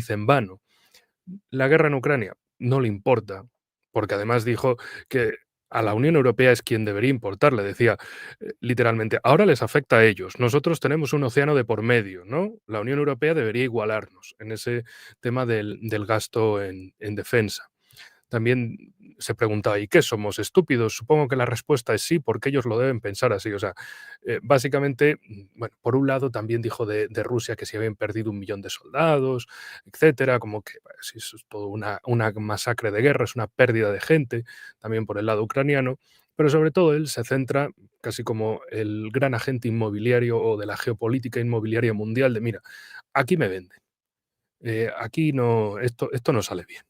en vano. La guerra en Ucrania no le importa, porque además dijo que a la Unión Europea es quien debería importarle. Decía literalmente, ahora les afecta a ellos, nosotros tenemos un océano de por medio, ¿no? La Unión Europea debería igualarnos en ese tema del gasto en defensa. También se preguntaba, ¿y qué somos? ¿Estúpidos? Supongo que la respuesta es sí, porque ellos lo deben pensar así. O sea, básicamente, bueno, por un lado también dijo de Rusia que se habían perdido 1 millón de soldados, etcétera, como que pues, eso es todo una masacre de guerra, es una pérdida de gente, también por el lado ucraniano, pero sobre todo él se centra casi como el gran agente inmobiliario o de la geopolítica inmobiliaria mundial de, mira, aquí me venden, aquí no, esto no sale bien.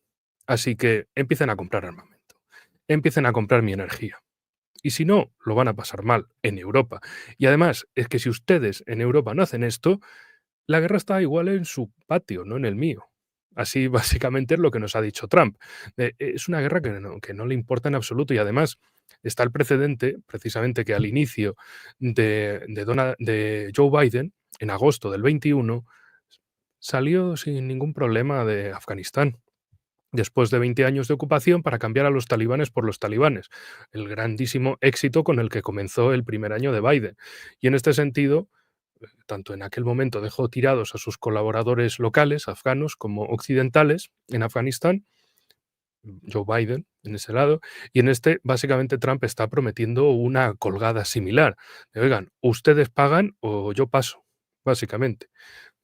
Así que empiecen a comprar armamento, empiecen a comprar mi energía. Y si no, lo van a pasar mal en Europa. Y además, es que si ustedes en Europa no hacen esto, la guerra está igual en su patio, no en el mío. Así básicamente es lo que nos ha dicho Trump. Es una guerra que no le importa en absoluto y además está el precedente, precisamente que al inicio de Joe Biden, en agosto del 21, salió sin ningún problema de Afganistán, después de 20 años de ocupación, para cambiar a los talibanes por los talibanes, el grandísimo éxito con el que comenzó el primer año de Biden. Y en este sentido, tanto en aquel momento dejó tirados a sus colaboradores locales, afganos como occidentales, en Afganistán, Joe Biden en ese lado, y en este básicamente Trump está prometiendo una colgada similar. Oigan, ustedes pagan o yo paso, básicamente.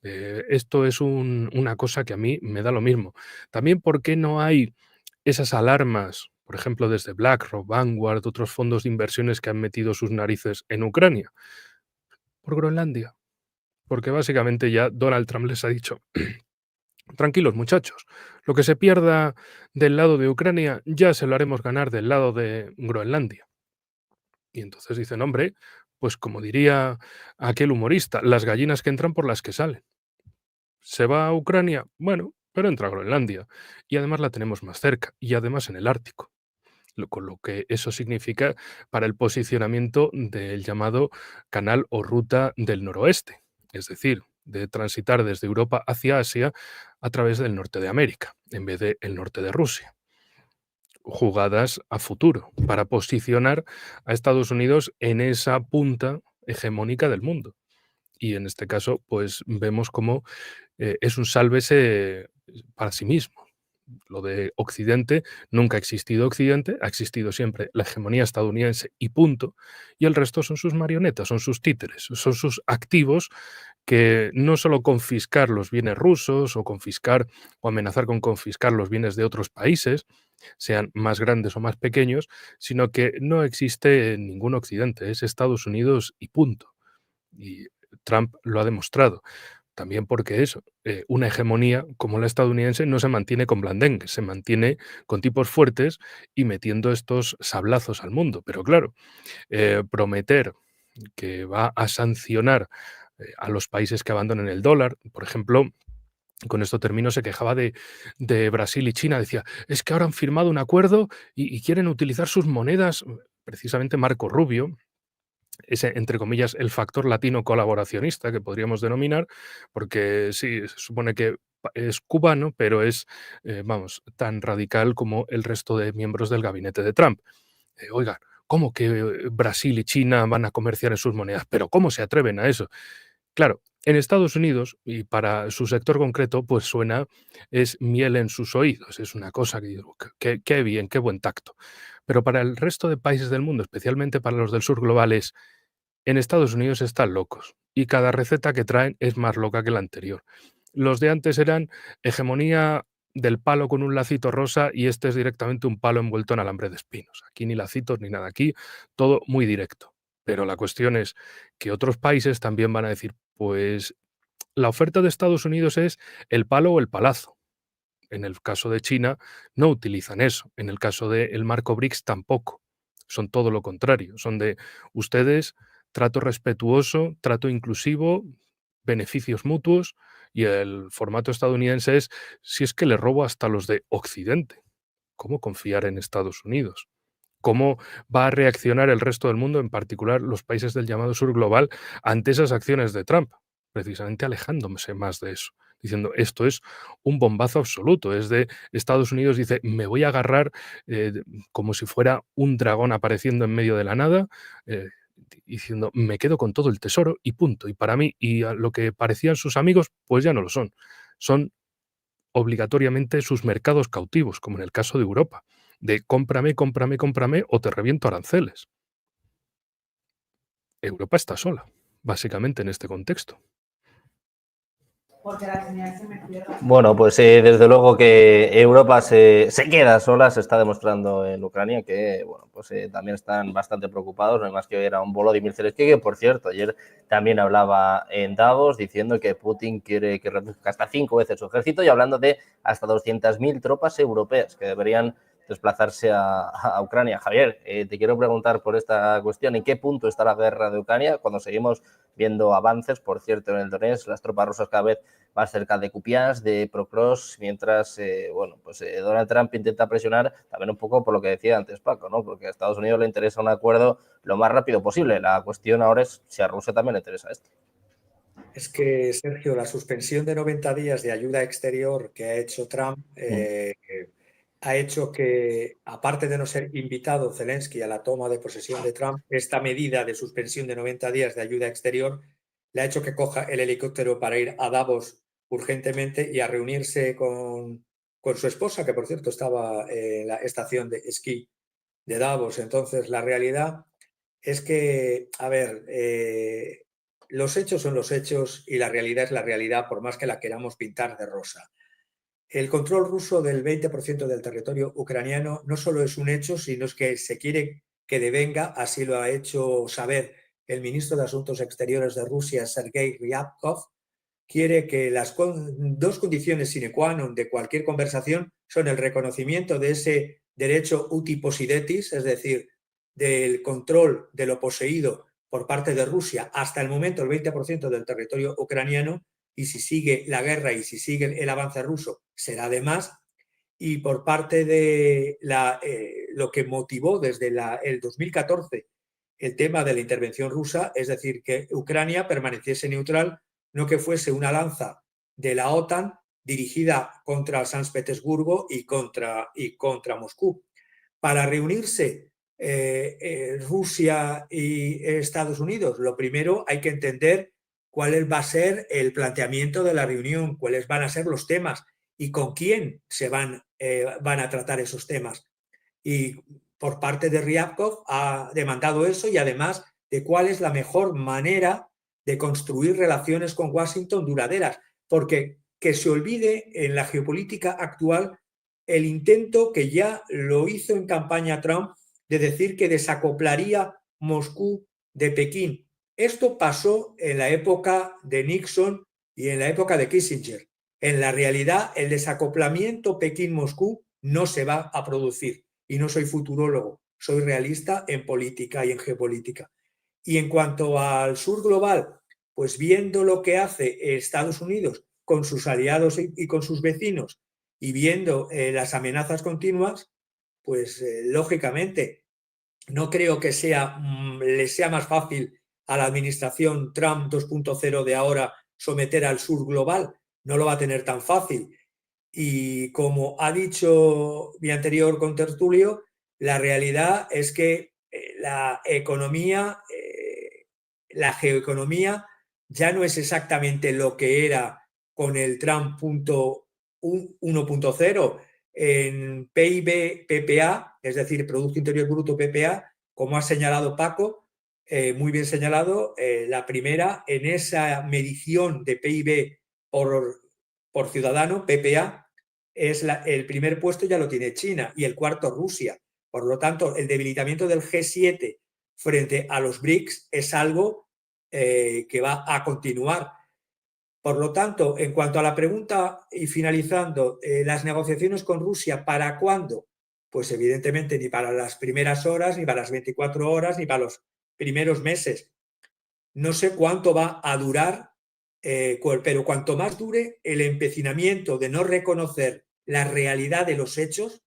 Esto es una cosa que a mí me da lo mismo. También, ¿por qué no hay esas alarmas, por ejemplo, desde BlackRock, Vanguard, otros fondos de inversiones que han metido sus narices en Ucrania? Por Groenlandia. Porque básicamente ya Donald Trump les ha dicho, tranquilos muchachos, lo que se pierda del lado de Ucrania ya se lo haremos ganar del lado de Groenlandia. Y entonces dicen, hombre, pues como diría aquel humorista, las gallinas que entran por las que salen. ¿Se va a Ucrania? Bueno, pero entra a Groenlandia. Y además la tenemos más cerca, y además en el Ártico. Con lo que eso significa para el posicionamiento del llamado canal o ruta del noroeste, es decir, de transitar desde Europa hacia Asia a través del norte de América, en vez del norte de Rusia. Jugadas a futuro para posicionar a Estados Unidos en esa punta hegemónica del mundo. Y en este caso, pues vemos cómo es un sálvese para sí mismo. Lo de Occidente, nunca ha existido Occidente, ha existido siempre la hegemonía estadounidense y punto, y el resto son sus marionetas, son sus títeres, son sus activos que no solo confiscar los bienes rusos o confiscar o amenazar con confiscar los bienes de otros países, sean más grandes o más pequeños, sino que no existe ningún Occidente, es Estados Unidos y punto. Y Trump lo ha demostrado. También porque eso, una hegemonía como la estadounidense no se mantiene con blandengues, se mantiene con tipos fuertes y metiendo estos sablazos al mundo. Pero claro, prometer que va a sancionar a los países que abandonen el dólar, por ejemplo, con esto termino, se quejaba de Brasil y China, decía, es que ahora han firmado un acuerdo y quieren utilizar sus monedas, precisamente Marco Rubio, ese, entre comillas, el factor latino colaboracionista que podríamos denominar, porque sí, se supone que es cubano, pero es, vamos, tan radical como el resto de miembros del gabinete de Trump. Oigan, ¿cómo que Brasil y China van a comerciar en sus monedas? ¿Pero cómo se atreven a eso? Claro, en Estados Unidos, y para su sector concreto, pues suena, es miel en sus oídos, es una cosa que digo, qué bien, qué buen tacto. Pero para el resto de países del mundo, especialmente para los del sur global, es en Estados Unidos están locos y cada receta que traen es más loca que la anterior. Los de antes eran hegemonía del palo con un lacito rosa y este es directamente un palo envuelto en alambre de espinos. Aquí ni lacitos ni nada, aquí todo muy directo. Pero la cuestión es que otros países también van a decir, pues la oferta de Estados Unidos es el palo o el palazo. En el caso de China no utilizan eso. En el caso del marco BRICS tampoco. Son todo lo contrario. Son de ustedes, trato respetuoso, trato inclusivo, beneficios mutuos, y el formato estadounidense es si es que le robo hasta los de Occidente. ¿Cómo confiar en Estados Unidos? ¿Cómo va a reaccionar el resto del mundo, en particular los países del llamado sur global, ante esas acciones de Trump? Precisamente alejándose más de eso, diciendo esto es un bombazo absoluto. Es de Estados Unidos, dice, me voy a agarrar como si fuera un dragón apareciendo en medio de la nada, diciendo, me quedo con todo el tesoro y punto. Y para mí, y a lo que parecían sus amigos, pues ya no lo son. Son obligatoriamente sus mercados cautivos, como en el caso de Europa, de cómprame, cómprame, cómprame o te reviento aranceles. Europa está sola, básicamente en este contexto. Bueno, pues desde luego que Europa se queda sola, se está demostrando en Ucrania que, bueno, pues también están bastante preocupados, no hay más que ver a un Volodymyr Zelensky, que por cierto, ayer también hablaba en Davos diciendo que Putin quiere que reduzca hasta 5 veces su ejército y hablando de hasta 200.000 tropas europeas que deberían desplazarse a Ucrania. Javier, te quiero preguntar por esta cuestión. ¿En qué punto está la guerra de Ucrania cuando seguimos viendo avances, por cierto, en el Donetsk, las tropas rusas cada vez más cerca de Kupiansk, de Prokrovsk, mientras Donald Trump intenta presionar también un poco por lo que decía antes Paco, ¿no? Porque a Estados Unidos le interesa un acuerdo lo más rápido posible. La cuestión ahora es si a Rusia también le interesa esto. Es que, Sergio, la suspensión de 90 días de ayuda exterior que ha hecho Trump ha hecho que, aparte de no ser invitado Zelensky a la toma de posesión de Trump, esta medida de suspensión de 90 días de ayuda exterior le ha hecho que coja el helicóptero para ir a Davos urgentemente y a reunirse con su esposa, que por cierto estaba en la estación de esquí de Davos. Entonces, la realidad es que, a ver, los hechos son los hechos y la realidad es la realidad, por más que la queramos pintar de rosa. El control ruso del 20% del territorio ucraniano no solo es un hecho, sino es que se quiere que devenga, así lo ha hecho saber el ministro de Asuntos Exteriores de Rusia, Sergei Ryabkov. Quiere que las dos condiciones sine qua non de cualquier conversación son el reconocimiento de ese derecho uti possidetis, es decir, del control de lo poseído por parte de Rusia hasta el momento el 20% del territorio ucraniano, y si sigue la guerra y si sigue el avance ruso será de más, y por parte de lo que motivó desde el 2014 el tema de la intervención rusa, es decir, que Ucrania permaneciese neutral, no que fuese una lanza de la OTAN dirigida contra San Petersburgo y contra Moscú. Para reunirse Rusia y Estados Unidos, lo primero hay que entender cuál va a ser el planteamiento de la reunión, cuáles van a ser los temas y con quién se van a tratar esos temas. Y por parte de Ryabkov ha demandado eso, y además de cuál es la mejor manera de construir relaciones con Washington duraderas, porque que se olvide en la geopolítica actual el intento que ya lo hizo en campaña Trump de decir que desacoplaría Moscú de Pekín. Esto pasó en la época de Nixon y en la época de Kissinger. En la realidad, el desacoplamiento Pekín-Moscú no se va a producir. Y no soy futurólogo, soy realista en política y en geopolítica. Y en cuanto al sur global, pues viendo lo que hace Estados Unidos con sus aliados y con sus vecinos y viendo las amenazas continuas, pues lógicamente no creo que le sea más fácil a la administración Trump 2.0 de ahora someter al sur global. No lo va a tener tan fácil. Y como ha dicho mi anterior contertulio, la realidad es que la geoeconomía ya no es exactamente lo que era con el Trump 1.0. En PIB PPA, es decir, Producto Interior Bruto PPA, como ha señalado Paco, muy bien señalado, la primera en esa medición de PIB por ciudadano, PPA, el primer puesto ya lo tiene China y el cuarto Rusia. Por lo tanto, el debilitamiento del G7 frente a los BRICS es algo que va a continuar. Por lo tanto, en cuanto a la pregunta y finalizando, las negociaciones con Rusia, ¿para cuándo? Pues evidentemente ni para las primeras horas, ni para las 24 horas, ni para los primeros meses. No sé cuánto va a durar, pero cuanto más dure el empecinamiento de no reconocer la realidad de los hechos,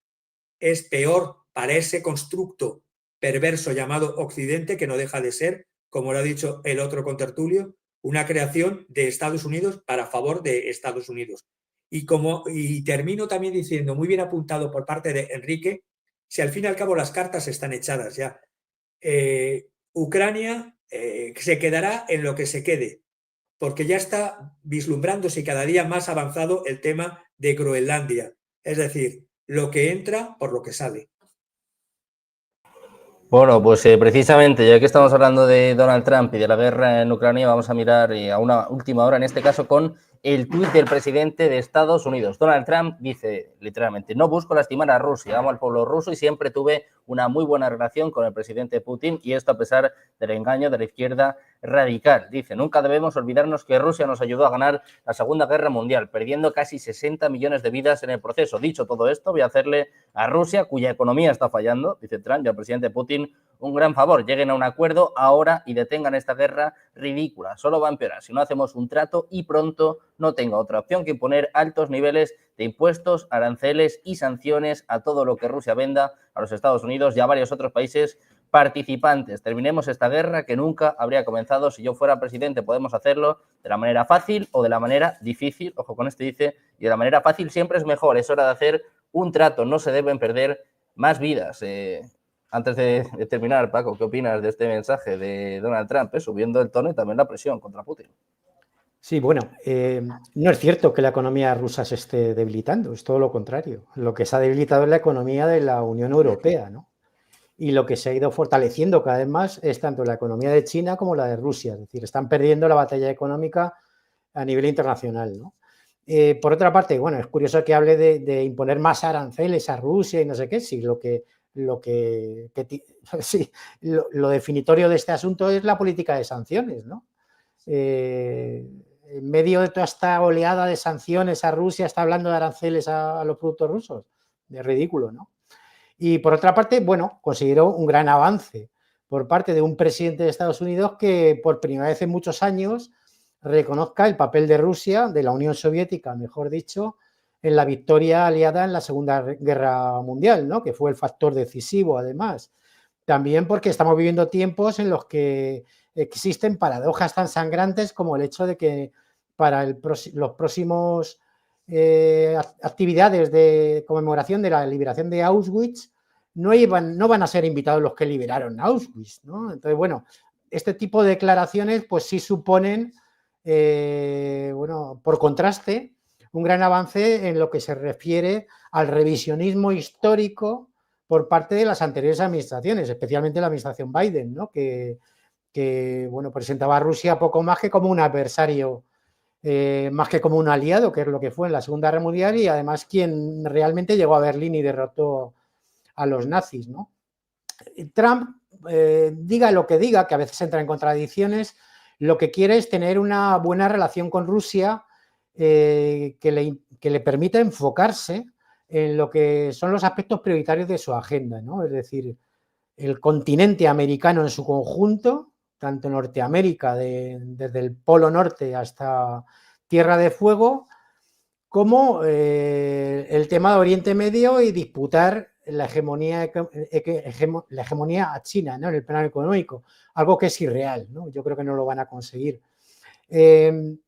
es peor para ese constructo perverso llamado Occidente, que no deja de ser, como lo ha dicho el otro contertulio, una creación de Estados Unidos para favor de Estados Unidos. Y termino también diciendo, muy bien apuntado por parte de Enrique, si al fin y al cabo las cartas están echadas ya, Ucrania se quedará en lo que se quede, porque ya está vislumbrándose cada día más avanzado el tema de Groenlandia. Es decir, lo que entra por lo que sale. Bueno, pues precisamente, ya que estamos hablando de Donald Trump y de la guerra en Ucrania, vamos a mirar a una última hora, en este caso con el tuit del presidente de Estados Unidos. Donald Trump dice literalmente: no busco lastimar a Rusia, amo al pueblo ruso y siempre tuve una muy buena relación con el presidente Putin, y esto a pesar del engaño de la izquierda radical. Dice, nunca debemos olvidarnos que Rusia nos ayudó a ganar la Segunda Guerra Mundial, perdiendo casi 60 millones de vidas en el proceso. Dicho todo esto, voy a hacerle a Rusia, cuya economía está fallando, dice Trump, y al presidente Putin, un gran favor. Lleguen a un acuerdo ahora y detengan esta guerra ridícula. Solo va a empeorar si no hacemos un trato y pronto no tenga otra opción que imponer altos niveles de impuestos, aranceles y sanciones a todo lo que Rusia venda a los Estados Unidos y a varios otros países participantes. Terminemos esta guerra que nunca habría comenzado. Si yo fuera presidente, podemos hacerlo de la manera fácil o de la manera difícil. Ojo con esto, dice, y de la manera fácil siempre es mejor. Es hora de hacer un trato. No se deben perder más vidas. Antes de terminar, Paco, ¿qué opinas de este mensaje de Donald Trump? Subiendo el tono y también la presión contra Putin. Sí, bueno, no es cierto que la economía rusa se esté debilitando, es todo lo contrario. Lo que se ha debilitado es la economía de la Unión Europea, ¿no? Y lo que se ha ido fortaleciendo cada vez más es tanto la economía de China como la de Rusia. Es decir, están perdiendo la batalla económica a nivel internacional, ¿no? Por otra parte, bueno, es curioso que hable de imponer más aranceles a Rusia y no sé qué, si lo definitorio de este asunto es la política de sanciones, ¿no? En medio de toda esta oleada de sanciones a Rusia está hablando de aranceles a los productos rusos. Es ridículo, ¿no? Y por otra parte, bueno, considero un gran avance por parte de un presidente de Estados Unidos que por primera vez en muchos años reconozca el papel de Rusia, de la Unión Soviética, mejor dicho, en la victoria aliada en la Segunda Guerra Mundial, ¿no? Que fue el factor decisivo, además. También porque estamos viviendo tiempos en los que existen paradojas tan sangrantes como el hecho de que para los próximos actividades de conmemoración de la liberación de Auschwitz no van a ser invitados los que liberaron Auschwitz, ¿no? Entonces, bueno, este tipo de declaraciones pues sí suponen, bueno, por contraste, un gran avance en lo que se refiere al revisionismo histórico por parte de las anteriores administraciones, especialmente la administración Biden, ¿no? Que bueno, presentaba a Rusia poco más que como un adversario, más que como un aliado, que es lo que fue en la Segunda Guerra Mundial, y además quien realmente llegó a Berlín y derrotó a los nazis, ¿no? Trump, diga lo que diga, que a veces entra en contradicciones, lo que quiere es tener una buena relación con Rusia que le permita enfocarse en lo que son los aspectos prioritarios de su agenda, ¿no? Es decir, el continente americano en su conjunto, tanto Norteamérica, desde el Polo Norte hasta Tierra de Fuego, como el tema de Oriente Medio y disputar la hegemonía a China, ¿no? En el plano económico, algo que es irreal, ¿no? Yo creo que no lo van a conseguir. El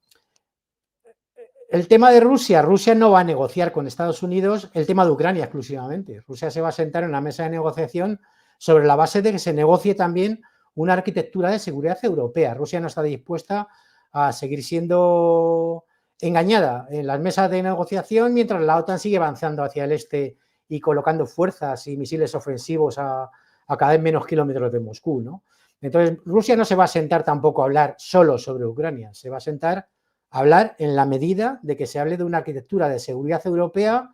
tema de Rusia no va a negociar con Estados Unidos el tema de Ucrania exclusivamente. Rusia se va a sentar en una mesa de negociación sobre la base de que se negocie también una arquitectura de seguridad europea. Rusia no está dispuesta a seguir siendo engañada en las mesas de negociación mientras la OTAN sigue avanzando hacia el este y colocando fuerzas y misiles ofensivos a cada vez menos kilómetros de Moscú, ¿no? Entonces, Rusia no se va a sentar tampoco a hablar solo sobre Ucrania, se va a sentar a hablar en la medida de que se hable de una arquitectura de seguridad europea,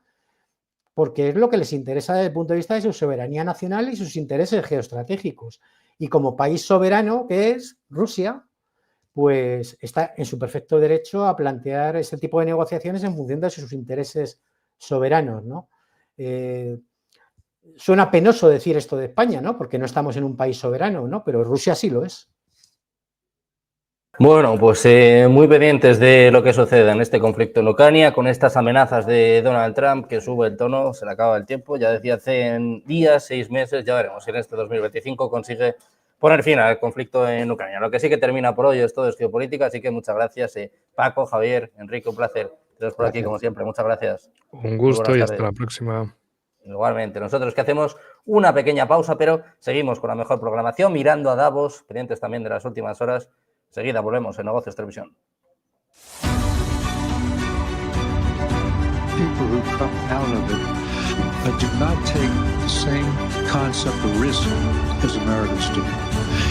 porque es lo que les interesa desde el punto de vista de su soberanía nacional y sus intereses geoestratégicos. Y como país soberano que es Rusia, pues está en su perfecto derecho a plantear este tipo de negociaciones en función de sus intereses soberanos, ¿no? Suena penoso decir esto de España, ¿no? Porque no estamos en un país soberano, ¿no? Pero Rusia sí lo es. Bueno, pues muy pendientes de lo que suceda en este conflicto en Ucrania, con estas amenazas de Donald Trump, que sube el tono, se le acaba el tiempo, ya decía hace días, 6 meses, ya veremos si en este 2025 consigue poner fin al conflicto en Ucrania. Lo que sí que termina por hoy es todo es geopolítica, así que muchas gracias, Paco, Javier, Enrique, un placer teneros por aquí como siempre, muchas gracias. Un gusto y hasta la próxima. Igualmente, nosotros que hacemos una pequeña pausa, pero seguimos con la mejor programación, mirando a Davos, pendientes también de las últimas horas. Enseguida volvemos en Negocios Televisión. People who come out of it do not take the same concept of risk as Americans do.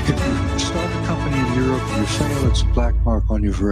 If you start a company in Europe and you fail, it's a black mark on you forever.